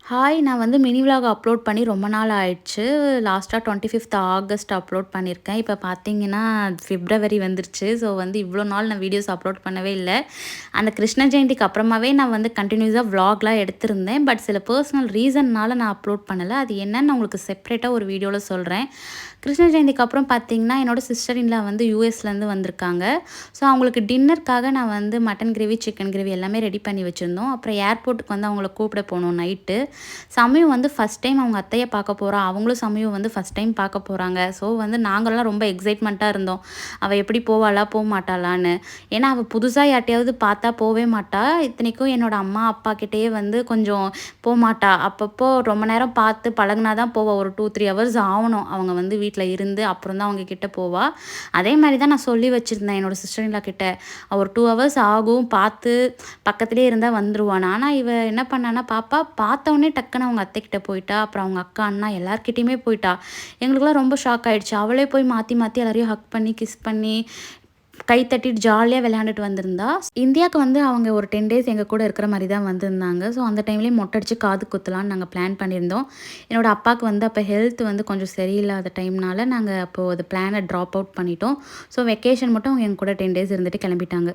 Hi! நான் வந்து mini vlog upload பண்ணி ரொம்ப நாள் ஆயிடுச்சு. லாஸ்ட்டா 25த் ஆகஸ்ட் அப்லோட் பண்ணியிருக்கேன். இப்ப பார்த்தீங்கன்னா, பிப்ரவரி வந்துருச்சு. ஸோ வந்து இவ்ளோ நாள் நான் வீடியோஸ் அப்லோட் பண்ணவே இல்ல. அந்த கிருஷ்ண ஜெயந்திக்கு அப்புறமாவே நான் வந்து கன்டினியூஸா விலாக்லாம் எடுத்திருந்தேன். பட் சில பர்சனல் ரீசன்னால நான் அப்லோட் பண்ணல. அது என்னன்னு நான் உங்களுக்கு செப்பரேட்டா ஒரு வீடியோல சொல்றேன். கிருஷ்ண ஜெயந்திக்கு அப்புறம் பார்த்தீங்கன்னா, என்னோட சிஸ்டர் இன் லா வந்து யுஎஸ்லேருந்து வந்திருக்காங்க. ஸோ அவங்களுக்கு டின்னருக்காக நான் வந்து மட்டன் கிரேவி, சிக்கன் கிரேவி எல்லாமே ரெடி பண்ணி வச்சிருந்தோம். அப்புறம் ஏர்போர்ட்டுக்கு வந்து அவங்கள கூப்பிட போனோம் நைட்டு. சமயம் வந்து ஃபஸ்ட் டைம் அவங்க அத்தைய பார்க்க போறா. அவங்களும் சமயம் வந்து ஃபஸ்ட் டைம் பார்க்க போறாங்க. ஸோ வந்து நாங்கலாம் ரொம்ப எக்ஸைட்மெண்ட்டா இருந்தோம். அவ எப்படி போவாளா? போமாட்டாளான்னு. ஏன்னா, அவ புதுசா யார்ட்டயாவது பார்த்தா போவே மாட்டா. இத்தனைக்கும் என்னோட அம்மா, அப்பா கிட்டயே வந்து கொஞ்சம் போமாட்டா. அப்பப்போ ரொம்ப நேரம் பார்த்து பழகுனா தான் போவா. ஒரு 2, 3 ஹவர்ஸ் ஆவணும். அவங்க வந்து வீட்ல இருந்து அப்புறம் தான் அவங்க கிட்ட போவா. அதே மாரி தான் நான் சொல்லி வச்சிருந்தேன் என்னோட சிஸ்டர் இன் லா கிட்ட. ஒரு 2 ஹவர்ஸ் ஆகும். பார்த்து பக்கத்திலேயே இருந்தா வந்துருவான்னு. ஆனா, இவ என்ன பண்ணான்னா, பாப்பா பார்த்தோனே டக்குனு அவங்க அத்தைக்கிட்ட போயிட்டா. அப்புறம் அவங்க அக்கா, அண்ணா எல்லார்கிட்டயுமே போயிட்டா. எங்களுக்கெல்லாம் ரொம்ப ஷாக் ஆயிடுச்சு. அவளே போய் மாத்தி மாத்தி எல்லாரையும் ஹக் பண்ணி, கிஸ் பண்ணி, கை தட்டிட்டு ஜாலியா விளையாண்டுட்டு வந்திருந்தா. இந்தியாவுக்கு வந்து அவங்க ஒரு 10 டேஸ் எங்க கூட இருக்கிற மாரி தான் வந்திருந்தாங்க. ஸோ அந்த டைம்லேயே மொட்டை அடிச்சு காது குத்தலான்னு நாங்க பிளான் பண்ணியிருந்தோம். என்னோட அப்பாவுக்கு வந்து அப்போ ஹெல்த் வந்து கொஞ்சம் சரியில்லாத டைம்னால நாங்க அப்போ அது பிளான ட்ராப் அவுட் பண்ணிட்டோம். ஸோ வெக்கேஷன் மட்டும் அவங்க எங்க கூட 10 டேஸ் இருந்துட்டு கிளம்பிட்டாங்க.